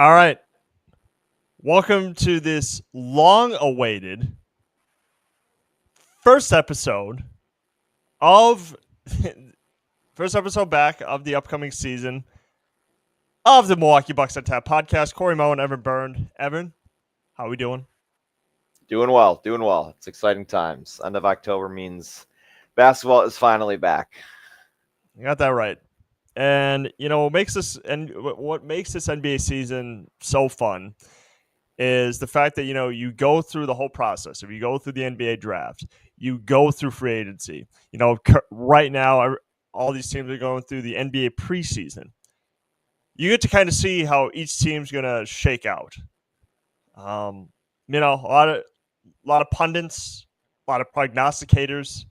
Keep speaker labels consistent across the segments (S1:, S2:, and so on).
S1: All right. Welcome to this long awaited first episode of first episode back of the upcoming season of the Milwaukee Bucks on Tap podcast. Corey Moe and Evan Byrne. Evan, how are we doing?
S2: Doing well. It's exciting times. End of October means basketball is finally back.
S1: You got that right. And what makes this NBA season so fun is the fact that you go through the whole process. If you go through the NBA draft, you go through free agency. Right now, all these teams are going through the NBA preseason. You get to kind of see how each team's going to shake out. A lot of pundits, a lot of prognosticators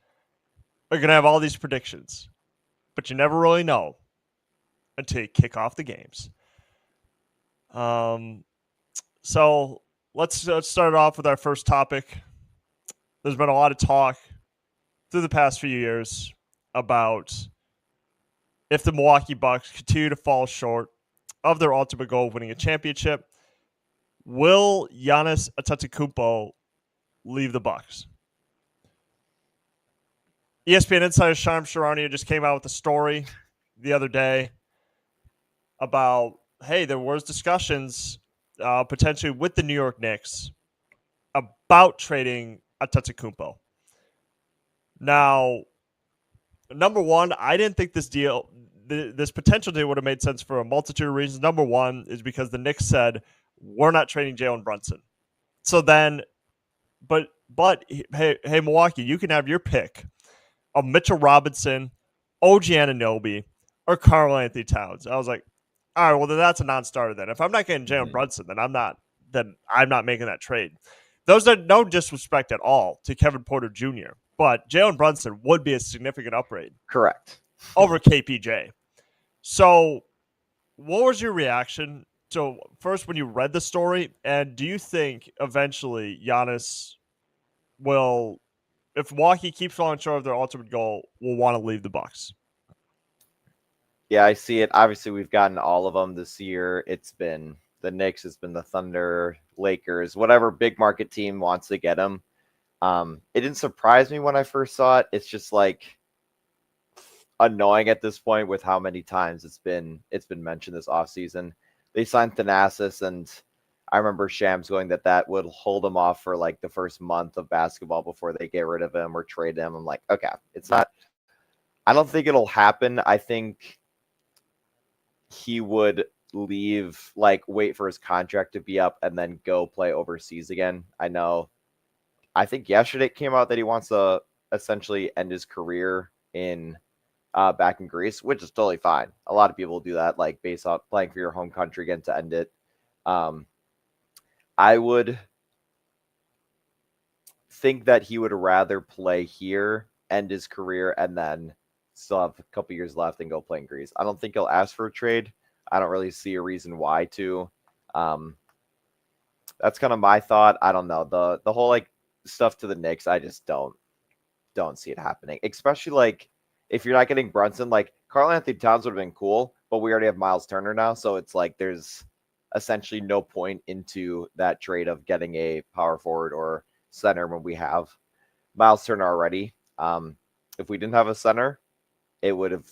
S1: are going to have all these predictions, but you never really know until you kick off the games. So let's start off with our first topic. There's been a lot of talk through the past few years about if the Milwaukee Bucks continue to fall short of their ultimate goal of winning a championship, will Giannis Antetokounmpo leave the Bucks? ESPN insider Shams Charania just came out with a story the other day about, hey, there was discussions potentially with the New York Knicks about trading Antetokounmpo. Now, number one, I didn't think this potential deal would have made sense for a multitude of reasons. Number one is because the Knicks said, we're not trading Jalen Brunson. So then, but hey, Milwaukee, you can have your pick of Mitchell Robinson, OG Anunoby, or Karl Anthony Towns. I was like, all right, well, then that's a non-starter then. If I'm not getting Jalen Brunson, then I'm not making that trade. Those are no disrespect at all to Kevin Porter Jr., but Jalen Brunson would be a significant upgrade.
S2: Correct.
S1: Over KPJ. So what was your reaction to first when you read the story? And do you think eventually Giannis will, if Milwaukee keeps falling short of their ultimate goal, will want to leave the Bucks?
S2: Yeah, I see it. Obviously, we've gotten all of them this year. It's been the Knicks, it's been the Thunder, Lakers, whatever big market team wants to get him. It didn't surprise me when I first saw it. It's just like annoying at this point with how many times it's been mentioned this offseason. They signed Thanasis, and I remember Shams going that would hold him off for like the first month of basketball before they get rid of him or trade him. I'm like, okay, it's not. I don't think it'll happen. I think he would leave, like wait for his contract to be up and then go play overseas again. I think yesterday it came out that he wants to essentially end his career in back in Greece, which is totally fine. A lot of people do that, like based off playing for your home country again to end it. I would think that he would rather play here, end his career, and then still have a couple years left and go play in Greece. I don't think he'll ask for a trade. I don't really see a reason why to. That's kind of my thought. I don't know. The whole like stuff to the Knicks, I just don't see it happening. Especially like if you're not getting Brunson, like Karl Anthony Towns would have been cool, but we already have Miles Turner now, so it's like there's essentially no point into that trade of getting a power forward or center when we have Miles Turner already. If we didn't have a center, it would have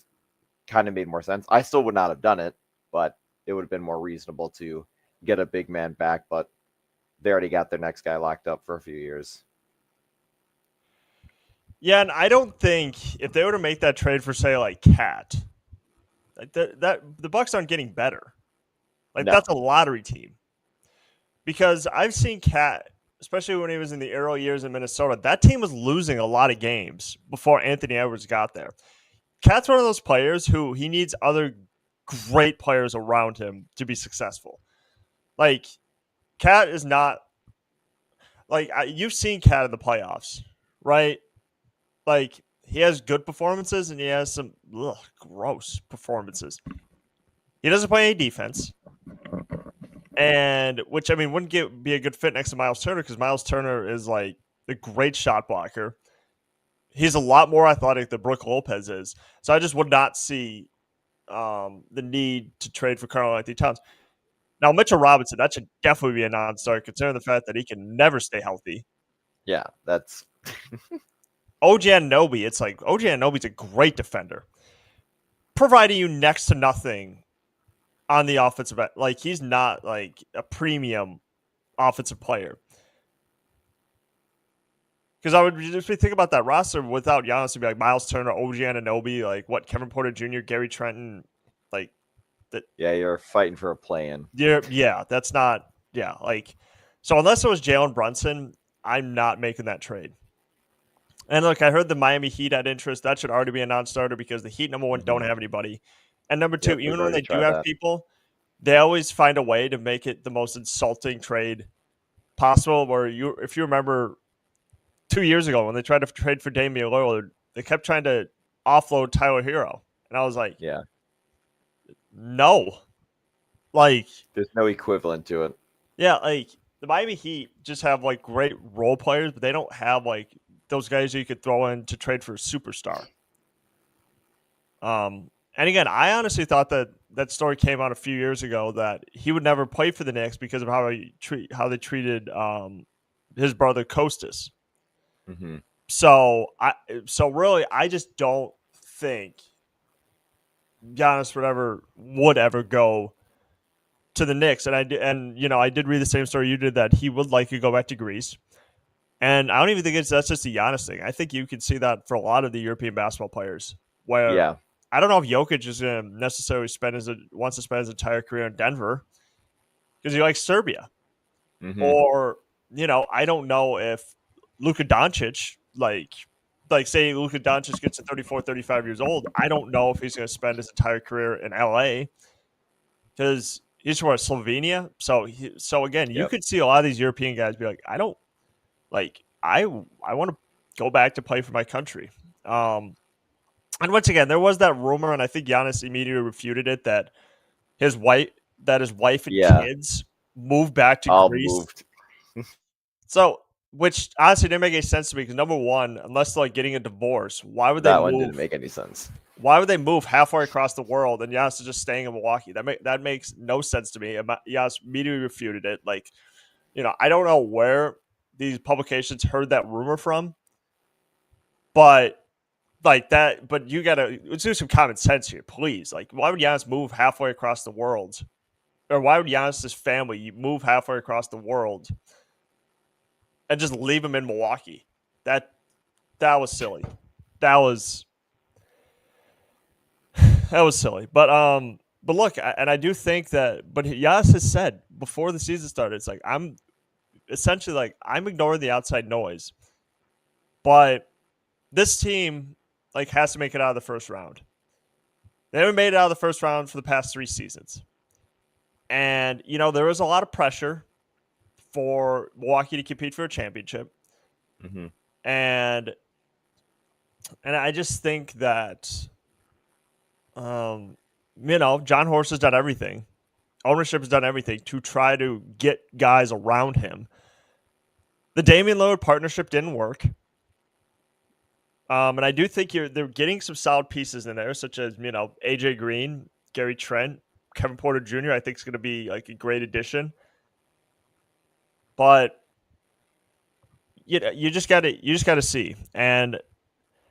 S2: kind of made more sense. I still would not have done it, but it would have been more reasonable to get a big man back, but they already got their next guy locked up for a few years.
S1: Yeah, and I don't think if they were to make that trade for, say, like Cat, that the Bucks aren't getting better. Like
S2: No.
S1: That's a lottery team. Because I've seen Cat, especially when he was in the early years in Minnesota, that team was losing a lot of games before Anthony Edwards got there. Cat's one of those players who he needs other great players around him to be successful. Like, Cat is not like you've seen Cat in the playoffs, right? Like, he has good performances and he has some gross performances. He doesn't play any defense, and which wouldn't be a good fit next to Miles Turner because Miles Turner is like a great shot blocker. He's a lot more athletic than Brook Lopez is, so I just would not see the need to trade for Karl Anthony Towns. Now, Mitchell Robinson, that should definitely be a non-starter, considering the fact that he can never stay healthy.
S2: Yeah, that's
S1: OG Anunoby, it's like OG Anunoby's a great defender, providing you next to nothing on the offensive end. Like, he's not like a premium offensive player. Because I would just think about that roster without Giannis, it'd be like Miles Turner, OG Anunoby, like what, Kevin Porter Jr., Gary Trenton, like that.
S2: yeah, you're fighting for a play-in.
S1: Yeah, that's not. Yeah, like so. Unless it was Jalen Brunson, I'm not making that trade. And look, I heard the Miami Heat had interest. That should already be a non-starter because the Heat, number one, don't have anybody, and number two,
S2: Yep, we've
S1: even when
S2: already
S1: they do
S2: tried
S1: have
S2: that.
S1: people, they always find a way to make it the most insulting trade possible. Where if you remember 2 years ago when they tried to trade for Damian Lillard, they kept trying to offload Tyler Hero, and I was like,
S2: Yeah,
S1: no, like,
S2: there's no equivalent to it.
S1: yeah, like the Miami Heat just have like great role players, but they don't have like those guys you could throw in to trade for a superstar. And again, I honestly thought that that story came out a few years ago that he would never play for the Knicks because of how they treated his brother Kostas.
S2: Mm-hmm.
S1: So really, I just don't think Giannis would ever go to the Knicks. And I did read the same story you did that he would likely go back to Greece. And I don't even think that's just a Giannis thing. I think you can see that for a lot of the European basketball players. Where
S2: Yeah,
S1: I don't know if Jokic is going to necessarily wants to spend his entire career in Denver because he likes Serbia,
S2: mm-hmm.
S1: or I don't know if Luka Doncic like say Luka Doncic gets to 34, 35 years old. I don't know if he's going to spend his entire career in LA because he's from Slovenia. So again, you
S2: Yep.
S1: could see a lot of these European guys be like, I want to go back to play for my country. And once again, there was that rumor, and I think Giannis immediately refuted it that his wife and
S2: Yeah,
S1: kids moved back to
S2: all
S1: Greece.
S2: moved.
S1: So, which honestly didn't make any sense to me because number one, unless they're like getting a divorce, why would they
S2: That one
S1: move?
S2: didn't make any sense.
S1: Why would they move halfway across the world and Giannis is just staying in Milwaukee? That makes no sense to me. And Giannis immediately refuted it. Like, I don't know where these publications heard that rumor from, but like that. But let's do some common sense here, please. Like, why would Giannis move halfway across the world, or why would Giannis' family move halfway across the world and just leave him in Milwaukee? That was silly. That was silly. But look, and I do think that. But Giannis has said before the season started, it's like I'm essentially like I'm ignoring the outside noise, but this team like has to make it out of the first round. They haven't made it out of the first round for the past 3 seasons, and there was a lot of pressure for Milwaukee to compete for a championship,
S2: Mm-hmm.
S1: and I just think that John Horst has done everything. Ownership has done everything to try to get guys around him. The Damian Lillard partnership didn't work. And I do think they're getting some solid pieces in there, such as, AJ Green, Gary Trent, Kevin Porter Jr. I think is going to be like a great addition. But you just got to see. And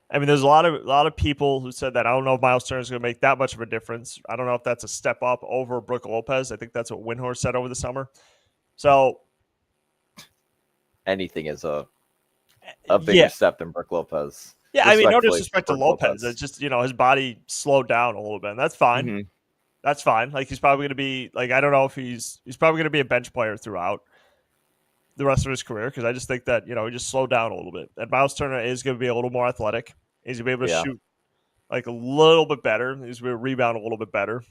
S1: I mean, there's a lot of people who said that. I don't know if Miles Turner is going to make that much of a difference. I don't know if that's a step up over Brook Lopez. I think that's what Windhorst said over the summer. So
S2: Anything is a bigger step than Brook Lopez.
S1: Yeah, I mean, no disrespect to Lopez. It's just, his body slowed down a little bit, and that's fine.
S2: Mm-hmm.
S1: That's fine. Like, he's probably going to be, like, I don't know if he's probably going to be a bench player throughout the rest of his career because I just think that, he just slowed down a little bit. And Miles Turner is going to be a little more athletic. He's going to be able to shoot, like, a little bit better. He's going to rebound a little bit better.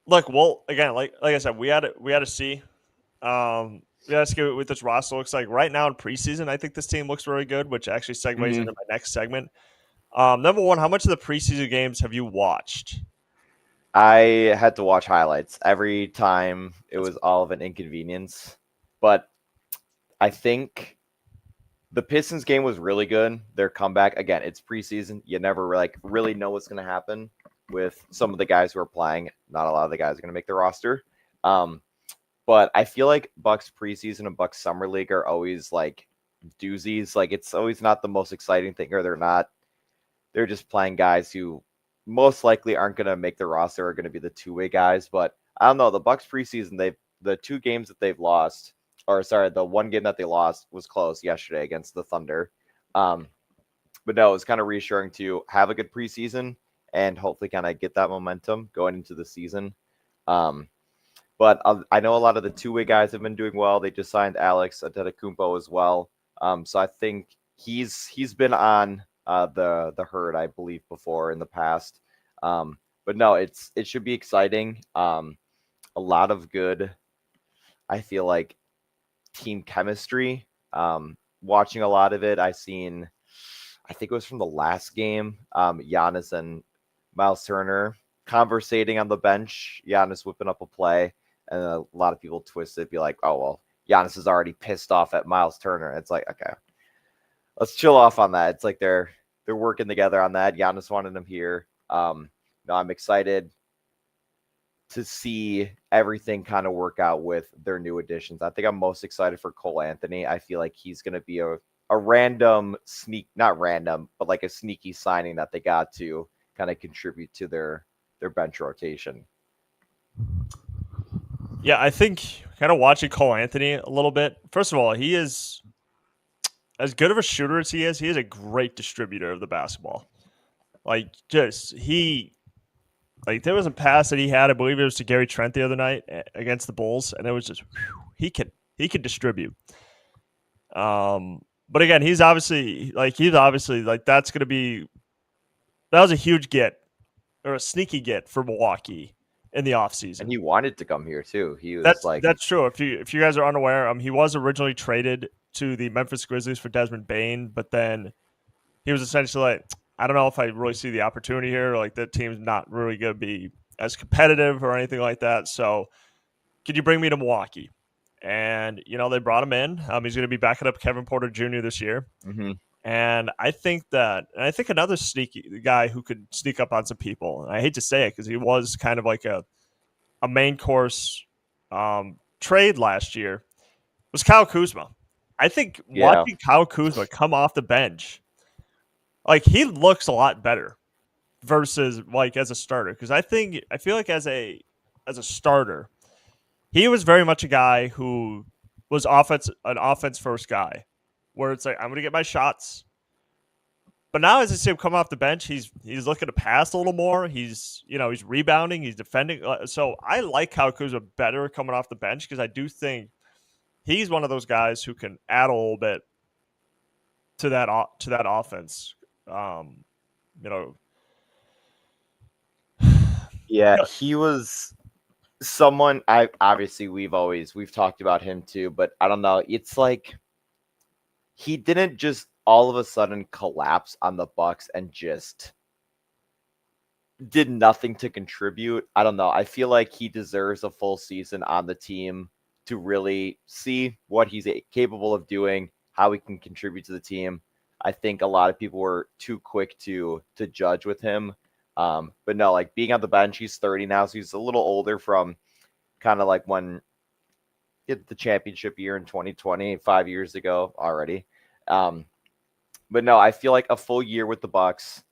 S1: Look, well, again, like I said, we had to see. Let's give it with this roster. Looks like right now in preseason, I think this team looks very good, which actually segues into my next segment. Number one, how much of the preseason games have you watched?
S2: I had to watch highlights every time. It was all of an inconvenience, but I think The Pistons game was really good. Their comeback, again, it's preseason. You never really know what's going to happen with some of the guys who are playing. Not a lot of the guys are going to make the roster. But I feel like Bucks preseason and Bucks summer league are always like doozies. Like it's always not the most exciting thing, or they're just playing guys who most likely aren't going to make the roster, are going to be the two-way guys. But I don't know. The Bucks preseason, the two games that they've lost, or sorry, the one game that they lost was close yesterday against the Thunder. But no, it was kind of reassuring to have a good preseason and hopefully kind of get that momentum going into the season. But I know a lot of the two-way guys have been doing well. They just signed Alex Antetokounmpo as well. So I think he's been on the herd, I believe, before in the past. But no, it should be exciting. A lot of good, I feel like, team chemistry. Watching a lot of it, I think it was from the last game, Giannis and Miles Turner conversating on the bench, Giannis whipping up a play, and a lot of people twist it, be like, oh, well, Giannis is already pissed off at Miles Turner. It's like, okay, let's chill off on that. It's like they're working together on that. Giannis wanted him here. No, I'm excited to see everything kind of work out with their new additions. I think I'm most excited for Cole Anthony. I feel like he's going to be a random not random, but like a sneaky signing that they got to kind of contribute to their bench rotation.
S1: Yeah, I think kind of watching Cole Anthony a little bit. First of all, he is as good of a shooter as he is. He is a great distributor of the basketball. Like, there was a pass that he had, I believe it was to Gary Trent the other night against the Bulls, and it was just he can distribute. But again, he's obviously like that's going to be that was a huge get or a sneaky get for Milwaukee in the offseason.
S2: And he wanted to come here too. He was
S1: that's true. If you guys are unaware, he was originally traded to the Memphis Grizzlies for Desmond Bane, but then he was essentially like, I don't know if I really see the opportunity here. Like, the team's not really going to be as competitive or anything like that. So, could you bring me to Milwaukee? And, they brought him in. He's going to be backing up Kevin Porter Jr. this year.
S2: Mm-hmm.
S1: And I think another sneaky guy who could sneak up on some people, and I hate to say it because he was kind of like a main course trade last year, was Kyle Kuzma. I think watching Kyle Kuzma come off the bench, like, he looks a lot better versus like as a starter. Because I feel like as a starter, he was very much a guy who was an offense first guy, where it's like, I'm gonna get my shots. But now as I see him come off the bench, he's looking to pass a little more. He's rebounding, he's defending. So I like Kyle Kuzma better coming off the bench because I do think he's one of those guys who can add a little bit to that offense.
S2: Yeah, he was someone we've talked about him too, but I don't know. It's like he didn't just all of a sudden collapse on the Bucks and just did nothing to contribute. I don't know. I feel like he deserves a full season on the team to really see what he's capable of doing, how he can contribute to the team. I think a lot of people were too quick to judge with him. But no, like being on the bench, he's 30 now, so he's a little older from kind of like when he hit the championship year in 2020, 5 years ago already. But no, I feel like a full year with the Bucks,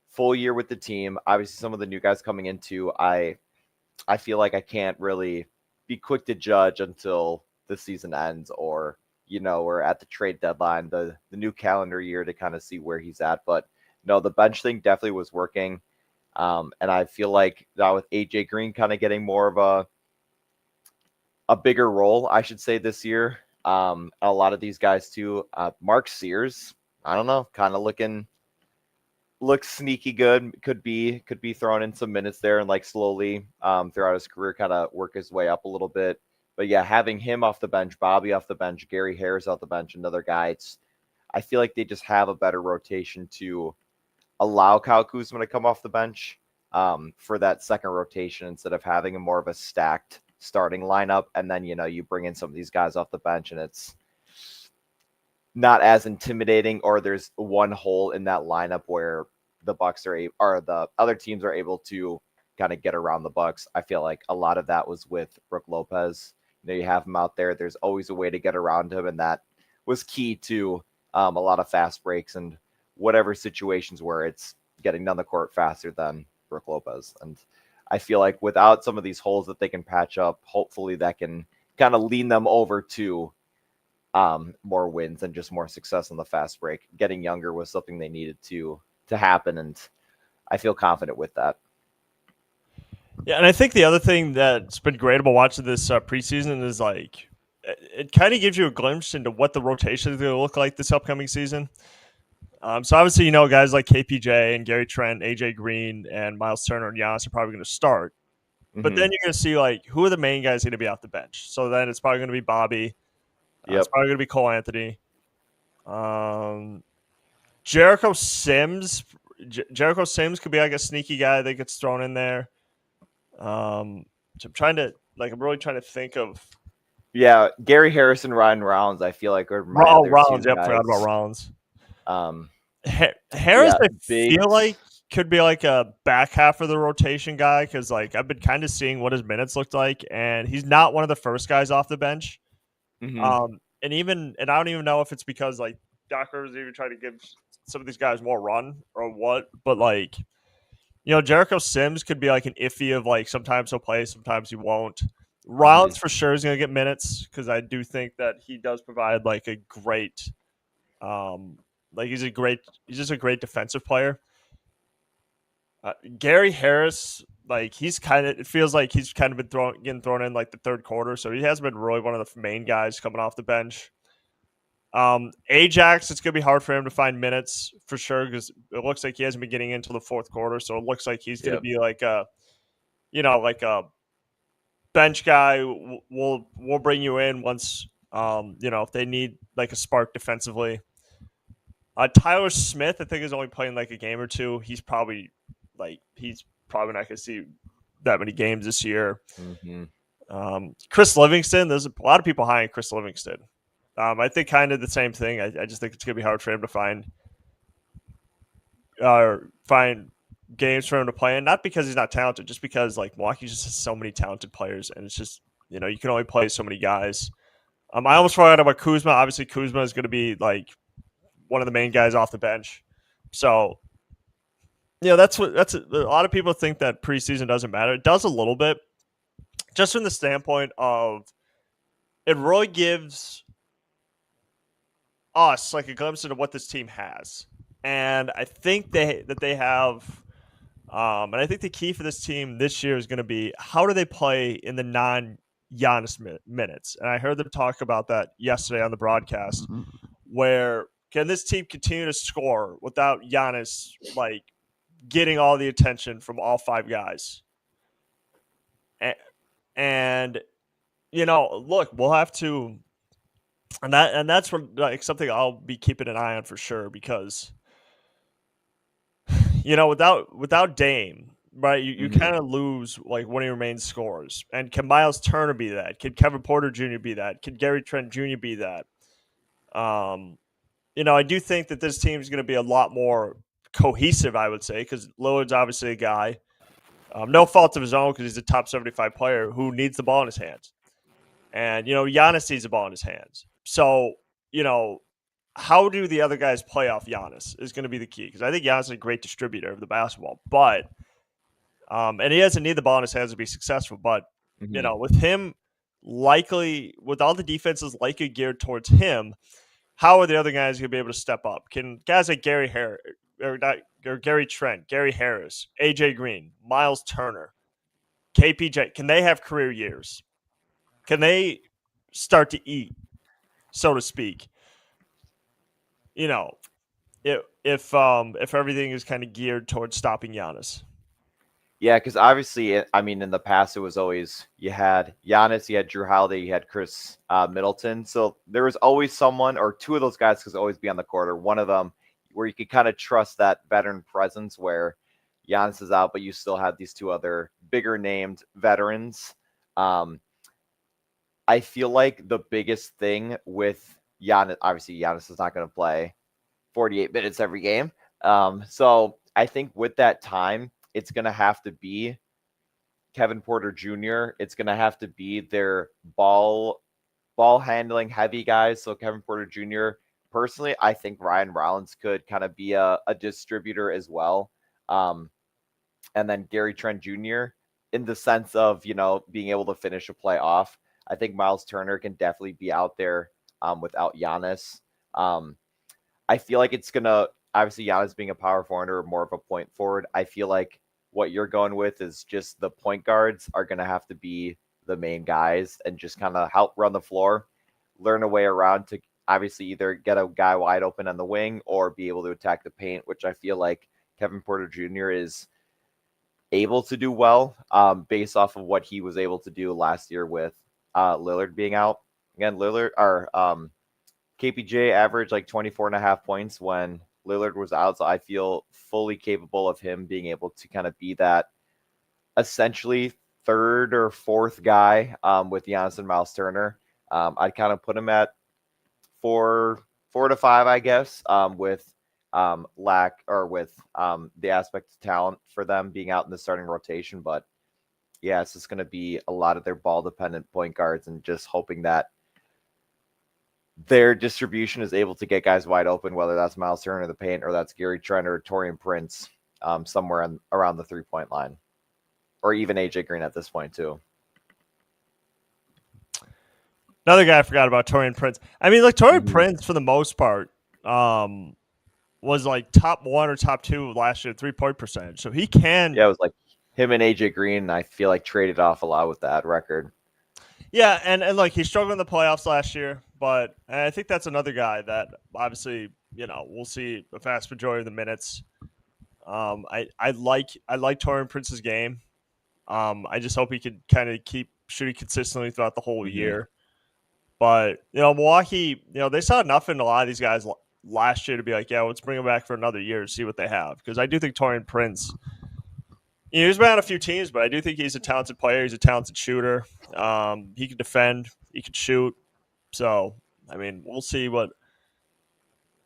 S2: full year with the team. Obviously, some of the new guys coming into, I feel like I can't really be quick to judge until the season ends, or we're at the trade deadline, the new calendar year, to kind of see where he's at. But no, the bench thing definitely was working. And I feel like now with AJ Green kind of getting more of a bigger role, I should say, this year. A lot of these guys too. Mark Sears, I don't know, kind of looks sneaky good. Could be thrown in some minutes there and like slowly throughout his career kind of work his way up a little bit. But yeah, having him off the bench, Bobby off the bench, Gary Harris off the bench, another guy, I feel like they just have a better rotation to allow Kyle Kuzma to come off the bench for that second rotation instead of having a more of a stacked starting lineup. And then, you bring in some of these guys off the bench and not as intimidating, or there's one hole in that lineup where the Bucks or the other teams are able to kind of get around the Bucks. I feel like a lot of that was with Brook Lopez. You have him out there. There's always a way to get around him, and that was key to a lot of fast breaks and whatever situations where it's getting down the court faster than Brook Lopez. And I feel like without some of these holes that they can patch up, hopefully that can kind of lean them over to more wins and just more success on the fast break. Getting younger was something they needed to happen, and I feel confident with that.
S1: Yeah, and I think the other thing that's been great about watching this preseason is like it kind of gives you a glimpse into what the rotation is going to look like this upcoming season. So obviously, guys like KPJ and Gary Trent, AJ Green, and Miles Turner and Giannis are probably going to start. But then you're going to see like who are the main guys going to be off the bench. So then it's probably going to be Bobby. It's probably going to be Cole Anthony. Jericho Sims. Jericho Sims could be like a sneaky guy that gets thrown in there. So I'm really trying to think of.
S2: Yeah, Gary Harrison, Ryan Rounds, I feel like are my other
S1: Rounds.
S2: two
S1: Yep,
S2: guys.
S1: forgot about Rounds.
S2: Yeah,
S1: Harris, I feel like could be like a back half of the rotation guy because like I've been kind of seeing what his minutes looked like, and he's not one of the first guys off the bench. And I don't even know if it's because like Doc Rivers even trying to give some of these guys more run or what, but like Jericho Sims could be like an iffy of like sometimes he'll play, sometimes he won't. Rounds for sure is going to get minutes because I do think that he does provide like a great, he's just a great defensive player. Gary Harris, like it feels like he's kind of been getting thrown in like the third quarter, so he has been really one of the main guys coming off the bench. Ajax, it's gonna be hard for him to find minutes for sure because it looks like he hasn't been getting into the fourth quarter, so it looks like he's gonna be like a bench guy. We'll bring you in once if they need like a spark defensively. Tyler Smith, I think, is only playing like a game or two. He's probably not going to see that many games this year. Chris Livingston, there's a lot of people high on Chris Livingston. I think kind of the same thing. I just think it's going to be hard for him to find games for him to play in. Not because he's not talented, just because like Milwaukee just has so many talented players, and it's just you can only play so many guys. I almost forgot about Kuzma. Obviously, Kuzma is going to be like one of the main guys off the bench. So, that's a lot of people think that preseason doesn't matter. It does a little bit, just from the standpoint of it really gives us like a glimpse into what this team has. And I think they have, and I think the key for this team this year is going to be how do they play in the non-Giannis minutes. And I heard them talk about that yesterday on the broadcast, where can this team continue to score without Giannis like getting all the attention from all five guys? And look, we'll have to, and that's like something I'll be keeping an eye on for sure because without Dame, right, you kind of lose like one of your main scorers. And can Miles Turner be that? Can Kevin Porter Jr. be that? Can Gary Trent Jr. be that? I do think that this team is going to be a lot more cohesive, I would say, because Lillard's obviously a guy, no fault of his own because he's a top 75 player who needs the ball in his hands. And, Giannis needs the ball in his hands. So, how do the other guys play off Giannis is going to be the key because I think Giannis is a great distributor of the basketball, but, and he doesn't need the ball in his hands to be successful, but, with him likely, with all the defenses likely geared towards him, how are the other guys going to be able to step up? Can guys like Gary Trent, Gary Harris, AJ Green, Miles Turner, KPJ, can they have career years? Can they start to eat, so to speak? If everything is kind of geared towards stopping Giannis.
S2: Yeah, because obviously, I mean, in the past, it was always you had Giannis, you had Drew Holiday, you had Chris Middleton. So there was always someone or two of those guys could always be on the court, or one of them where you could kind of trust that veteran presence where Giannis is out, but you still have these two other bigger named veterans. I feel like the biggest thing with Giannis is not going to play 48 minutes every game. So I think with that time, it's going to have to be Kevin Porter Jr. It's going to have to be their ball handling heavy guys. So Kevin Porter Jr. Personally, I think Ryan Rollins could kind of be a distributor as well. And then Gary Trent Jr. in the sense of, being able to finish a play off. I think Miles Turner can definitely be out there without Giannis. I feel like it's going to, obviously Giannis being a power forward or more of a point forward, I feel like what you're going with is just the point guards are going to have to be the main guys and just kind of help run the floor, learn a way around to obviously either get a guy wide open on the wing or be able to attack the paint, which I feel like Kevin Porter Jr. is able to do well based off of what he was able to do last year with Lillard being out. Again, KPJ averaged like 24.5 points when Lillard was out, so I feel fully capable of him being able to kind of be that essentially third or fourth guy with Giannis and Miles Turner. I'd kind of put him at 4 to 5, I guess, with the aspect of talent for them being out in the starting rotation. But yeah, it's just going to be a lot of their ball dependent point guards and just hoping that their distribution is able to get guys wide open, whether that's Miles Turner in the paint or that's Gary Trent or Taurean Prince somewhere around the 3-point line, or even AJ Green at this point too.
S1: Another guy I forgot about, Taurean Prince. I mean, like Taurean Prince for the most part was like top 1 or top 2 last year 3-point percentage. So he can.
S2: Yeah, it was like him and AJ Green. I feel like traded off a lot with that record.
S1: Yeah, and like he struggled in the playoffs last year, but I think that's another guy that obviously we'll see the vast majority of the minutes. I like Taurean Prince's game. I just hope he could kind of keep shooting consistently throughout the whole year. But Milwaukee, they saw enough in a lot of these guys last year to be like, yeah, let's bring them back for another year and see what they have. Because I do think Taurean Prince, he's been on a few teams, but I do think he's a talented player. He's a talented shooter. He can defend. He can shoot. So, I mean, we'll see what,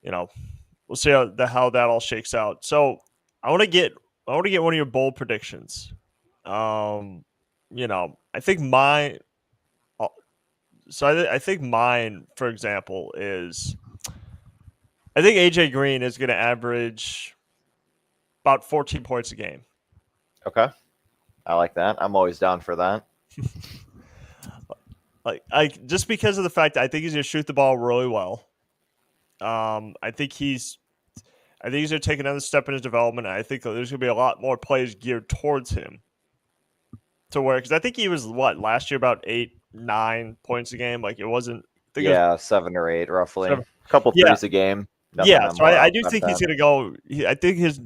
S1: we'll see how that all shakes out. So, I want to get one of your bold predictions. I think mine. So I think mine, for example, is I think AJ Green is going to average about 14 points a game.
S2: Okay. I like that. I'm always down for that.
S1: Just because of the fact that I think he's going to shoot the ball really well. I think he's going to take another step in his development. I think there's going to be a lot more plays geared towards him. To where, because I think he was last year about 8-9 points a game. Like it wasn't.
S2: It was 7 or 8 roughly. A couple threes a game.
S1: So I do think he's going to go. I think his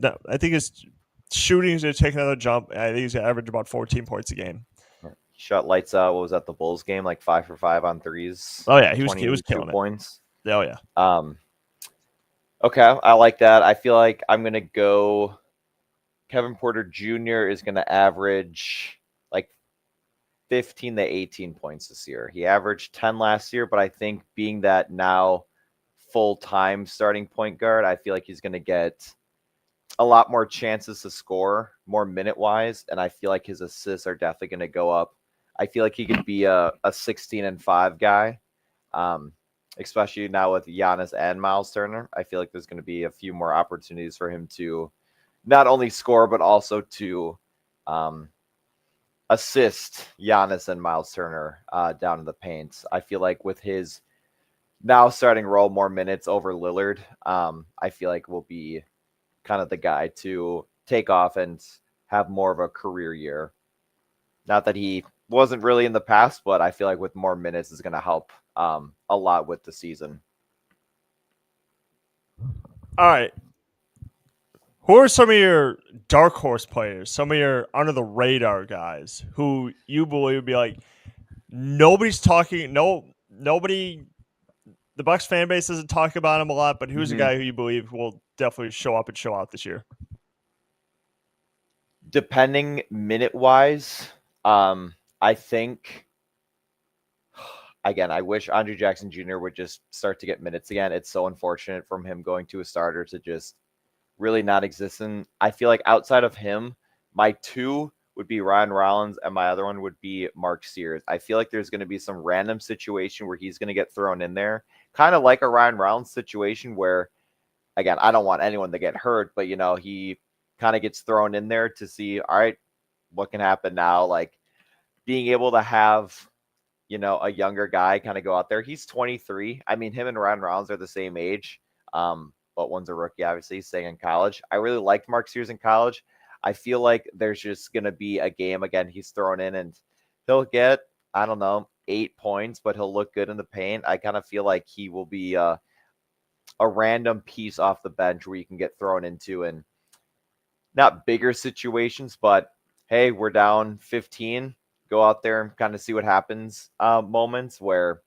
S1: shooting is going to take another jump. I think he's going to average about 14 points a game.
S2: He shot lights out. What was that? The Bulls game, like 5 for 5 on threes.
S1: Oh yeah, he was killing
S2: points.
S1: Oh yeah.
S2: Okay, I like that. I feel like I'm going to go. Kevin Porter Jr. is going to average like 15 to 18 points this year. He averaged 10 last year, but I think being that now full-time starting point guard, I feel like he's going to get a lot more chances to score, more minute-wise, and I feel like his assists are definitely going to go up. I feel like he could be a 16-5 guy, especially now with Giannis and Miles Turner. I feel like there's going to be a few more opportunities for him to not only score, but also to assist Giannis and Miles Turner down in the paint. I feel like with his now starting role, more minutes over Lillard, I feel like will be kind of the guy to take off and have more of a career year. Not that he wasn't really in the past, but I feel like with more minutes is going to help a lot with the season.
S1: All right. Who are some of your dark horse players, some of your under the radar guys who you believe would be like nobody's talking, nobody, the Bucks fan base doesn't talk about him a lot, but who's a guy who you believe will definitely show up and show out this year?
S2: Depending minute wise, I think again, I wish Andre Jackson Jr. would just start to get minutes again. It's so unfortunate from him going to a starter to just really not existent. I feel like outside of him, my two would be Ryan Rollins and my other one would be Mark Sears. I feel like there's going to be some random situation where he's going to get thrown in there, kind of like a Ryan Rollins situation where, again, I don't want anyone to get hurt, but, he kind of gets thrown in there to see, all right, what can happen now? Like being able to have, a younger guy kind of go out there. He's 23. I mean, him and Ryan Rollins are the same age. But one's a rookie, obviously, staying in college. I really liked Mark Sears in college. I feel like there's just going to be a game, again, he's thrown in and he'll get, I don't know, 8 points, but he'll look good in the paint. I kind of feel like he will be a random piece off the bench where you can get thrown into and not bigger situations, but hey, we're down 15. Go out there and kind of see what happens moments where,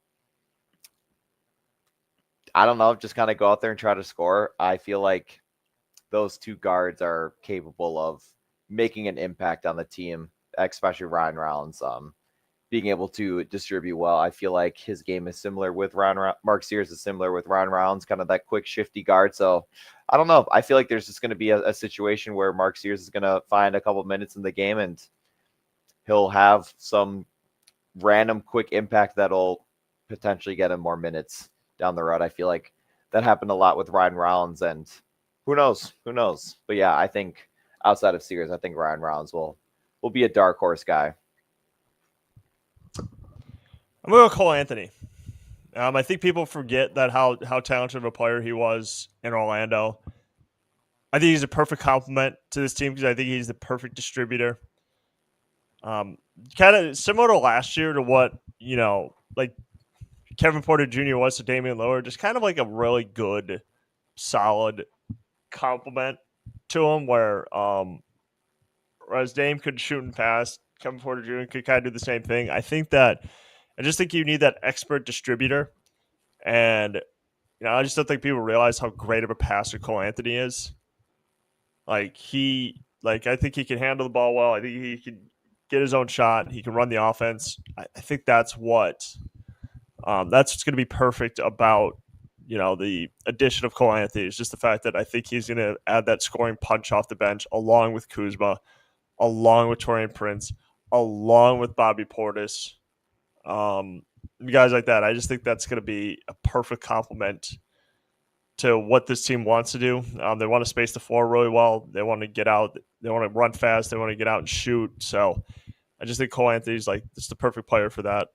S2: I don't know, just kind of go out there and try to score. I feel like those two guards are capable of making an impact on the team, especially Ryan Rollins, being able to distribute well. I feel like his game is similar with Mark Sears is similar with Ryan Rollins, kind of that quick, shifty guard. So I don't know. I feel like there's just going to be a situation where Mark Sears is going to find a couple minutes in the game and he'll have some random quick impact that'll potentially get him more minutes down the road. I feel like that happened a lot with Ryan Rollins, and who knows? Who knows? But yeah, I think outside of Sears, I think Ryan Rollins will be a dark horse guy.
S1: I'm going to Cole Anthony. I think people forget that how talented of a player he was in Orlando. I think he's a perfect complement to this team because I think he's the perfect distributor. Kind of similar to last year to what, like Kevin Porter Jr. was to Damian Lillard, just kind of like a really good, solid complement to him whereas Dame could shoot and pass, Kevin Porter Jr. could kind of do the same thing. I just think you need that expert distributor. And, I just don't think people realize how great of a passer Cole Anthony is. I think he can handle the ball well. I think he can get his own shot. He can run the offense. I think that's what's going to be perfect about, the addition of Cole Anthony is just the fact that I think he's going to add that scoring punch off the bench along with Kuzma, along with Taurean Prince, along with Bobby Portis, guys like that. I just think that's going to be a perfect complement to what this team wants to do. They want to space the floor really well. They want to get out. They want to run fast. They want to get out and shoot. So I just think Cole Anthony's just the perfect player for that.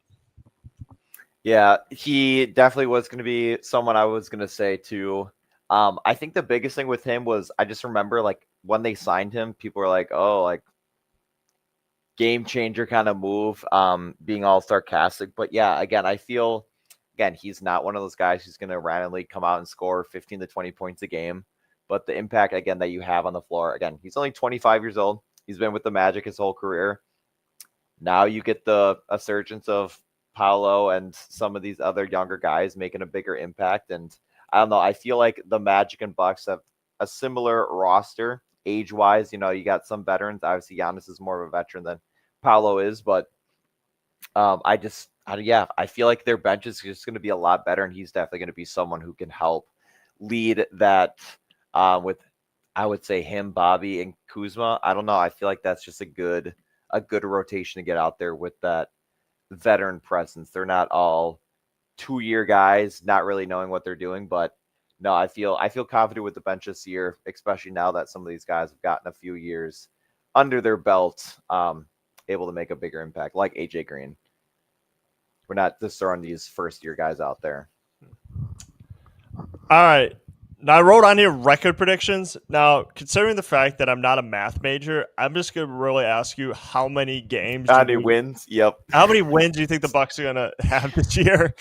S2: Yeah, he definitely was going to be someone I was going to say too. I think the biggest thing with him was I just remember when they signed him, people were like, oh, game changer kind of move, being all sarcastic. But yeah, again, I feel, he's not one of those guys who's going to randomly come out and score 15 to 20 points a game. But the impact, again, that you have on the floor, again, he's only 25 years old. He's been with the Magic his whole career. Now you get the surgence of Paolo and some of these other younger guys making a bigger impact. And I don't know, I feel like the Magic and Bucks have a similar roster age-wise. You got some veterans. Obviously, Giannis is more of a veteran than Paolo is, but I feel like their bench is just going to be a lot better, and he's definitely going to be someone who can help lead that with, I would say, him, Bobby, and Kuzma. I don't know. I feel like that's just a good rotation to get out there with that veteran presence. They're not all 2-year guys, not really knowing what they're doing, but no, I feel confident with the bench this year, especially now that some of these guys have gotten a few years under their belt, able to make a bigger impact, like AJ Green. We're not just throwing these first-year guys out there.
S1: All right. Now, I wrote on here record predictions. Now, considering the fact that I'm not a math major, I'm just going to really ask you how many games.
S2: How many wins? Yep.
S1: How many wins do you think the Bucks are going to have this year?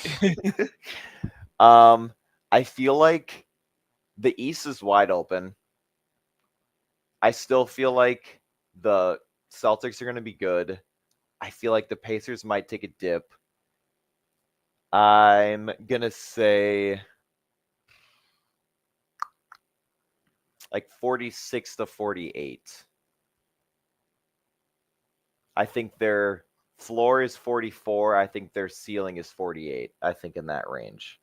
S2: I feel like the East is wide open. I still feel like the Celtics are going to be good. I feel like the Pacers might take a dip. I'm going to say 46 to 48. I think they're floor is 44. I think their ceiling is 48. I think in that range.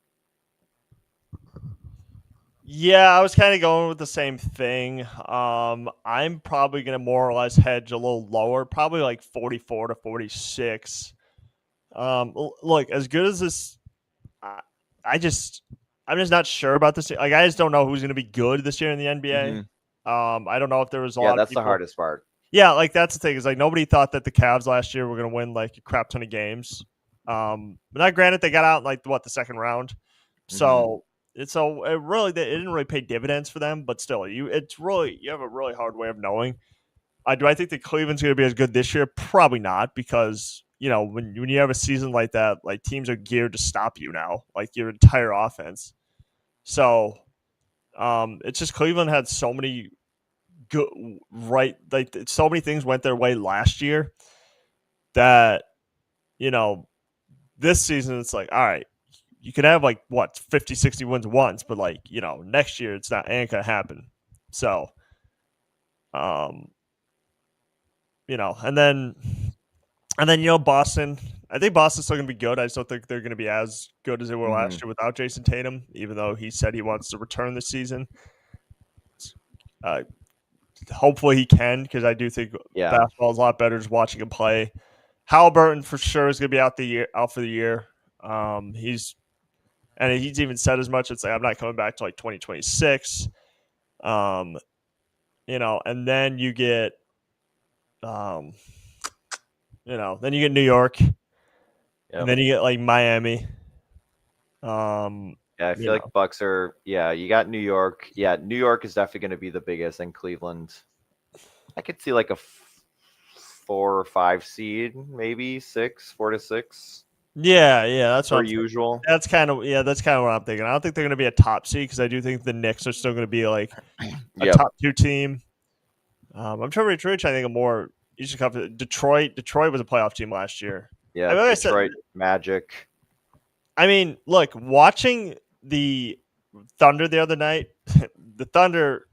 S1: Yeah, I was kind of going with the same thing. I'm probably going to more or less hedge a little lower, probably like 44 to 46. Look, as good as this, I, I just, I'm just not sure about this. Like, I just don't know who's going to be good this year in the NBA.
S2: Mm-hmm.
S1: I don't know if there was a
S2: Yeah,
S1: lot of
S2: that's the
S1: people.
S2: hardest part.
S1: Yeah, like that's the thing is like nobody thought that the Cavs last year were going to win like a crap ton of games. But not granted, they got out in like the second round,
S2: Mm-hmm.
S1: so it really it didn't really pay dividends for them. But still, you have a really hard way of knowing. Do I think that Cleveland's going to be as good this year? Probably not, because when you have a season like that, like teams are geared to stop you now, like your entire offense. So it's just Cleveland had so many good like so many things went their way last year that you know this season it's like, all right, you could have like what 50, 60 wins once, but like next year it's not ain't gonna happen. So um and then Boston. I think Boston's still gonna be good. I just don't think they're gonna be as good as they were
S2: Mm-hmm.
S1: last year without Jason Tatum, even though he said he wants to return this season. uh, Hopefully he can, because I do think
S2: Yeah.
S1: basketball is a lot better just watching him play. Halliburton for sure is going to be out for the year. He's even said as much. It's like, I'm not coming back to like 2026. Um, and then you get um, then you get New York, and
S2: Yep.
S1: then you get like Miami. Um,
S2: Yeah, I feel like Bucks are. Yeah, you got New York. Yeah, New York is definitely going to be the biggest, and Cleveland. I could see like a 4 or 5 seed, maybe 6, 4 to 6
S1: yeah, that's what
S2: per
S1: I'm thinking.
S2: usual.
S1: That's kind of what I'm thinking. I don't think they're going to be a top seed, because I do think the Knicks are still going to be like a
S2: Yep.
S1: top 2 team. I'm trying to reach. I think a more Eastern Conference. Detroit. Detroit was a playoff team last year.
S2: Yeah,
S1: Like I said,
S2: Detroit Magic.
S1: I mean, look, watching the Thunder the other night, the Thunder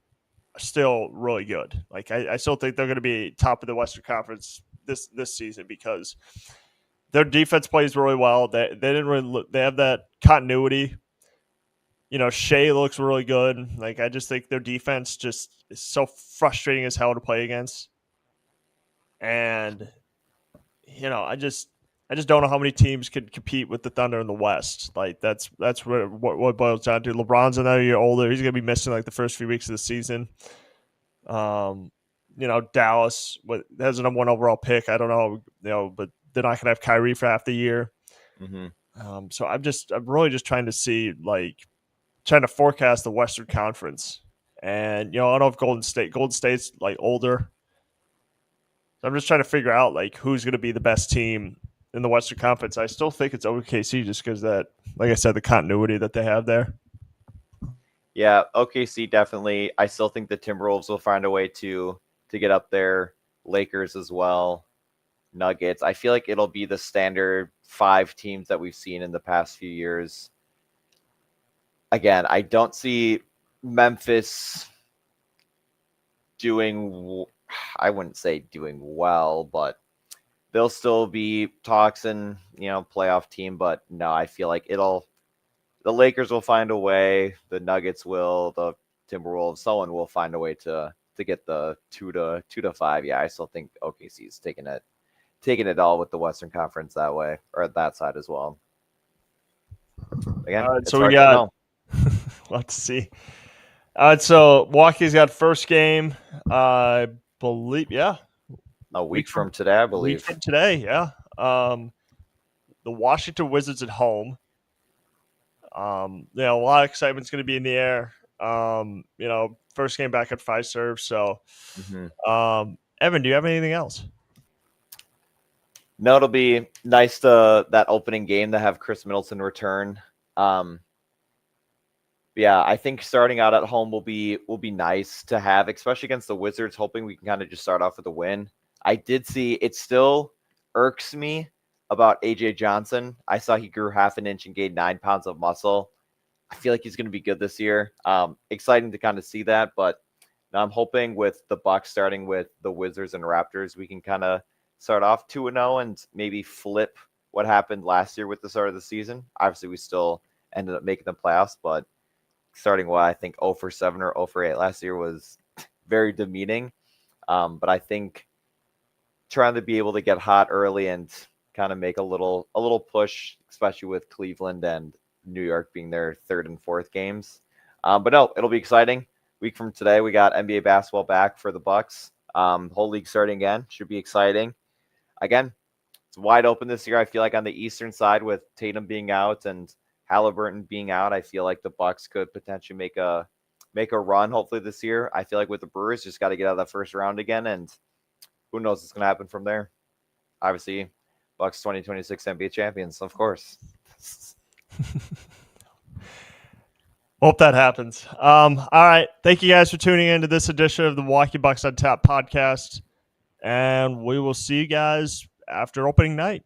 S1: are still really good. Like I still think they're going to be top of the Western Conference this season, because their defense plays really well. They didn't really they have that continuity. Shea looks really good. Like I just think their defense just is so frustrating as hell to play against. And I just don't know how many teams could compete with the Thunder in the West. Like that's what boils down to. LeBron's another year older. He's gonna be missing like the first few weeks of the season. Um, Dallas has a #1 overall pick. I don't know, but they're not gonna have Kyrie for half the year.
S2: Mm-hmm.
S1: So I'm really just trying to see, like, trying to forecast the Western Conference. And I don't know if Golden State's like older. So I'm just trying to figure out like who's going to be the best team in the Western Conference. I still think it's OKC, just because that, like I said, the continuity that they have there.
S2: Yeah, OKC definitely. I still think the Timberwolves will find a way to get up there. Lakers as well. Nuggets. I feel like it'll be the standard 5 teams that we've seen in the past few years. Again, I don't see Memphis doing, I wouldn't say doing well, but they'll still be talks and, playoff team. But no, I feel like the Lakers will find a way, the Nuggets will, the Timberwolves, someone will find a way to get the 2 to 5. Yeah, I still think OKC is taking it all with the Western Conference that way, or that side as well. Again, it's
S1: so we
S2: hard
S1: got
S2: to know.
S1: let's see. So Milwaukee's got first game, I believe. Yeah,
S2: A week from today, I believe.
S1: week from today. Yeah. The Washington Wizards at home. A lot of excitement's going to be in the air. First game back at Fiserv. So, Evan, do you have anything else?
S2: No, it'll be nice that opening game to have Chris Middleton return. Yeah, I think starting out at home will be nice to have, especially against the Wizards, hoping we can kind of just start off with a win. I did see it still irks me about AJ Johnson. I saw he grew half an inch and gained 9 pounds of muscle. I feel like he's going to be good this year. Exciting to kind of see that, but I'm hoping with the Bucks starting with the Wizards and Raptors, we can kind of start off 2-0 and maybe flip what happened last year with the start of the season. Obviously, we still ended up making the playoffs, but starting what I think 0-7 or 0-8 last year was very demeaning. But I think trying to be able to get hot early and kind of make a little push, especially with Cleveland and New York being their third and fourth games. But no, it'll be exciting. Week from today, we got NBA basketball back for the Bucks. Whole league starting again. Should be exciting. Again, it's wide open this year. I feel like on the Eastern side with Tatum being out and Halliburton being out, I feel like the Bucks could potentially make a run hopefully this year. I feel like with the Brewers, just got to get out of that first round again, and who knows what's going to happen from there. Obviously, Bucks 2026 NBA champions, of course.
S1: Hope that happens. All right. Thank you guys for tuning in to this edition of the Milwaukee Bucks on Tap podcast. And we will see you guys after opening night.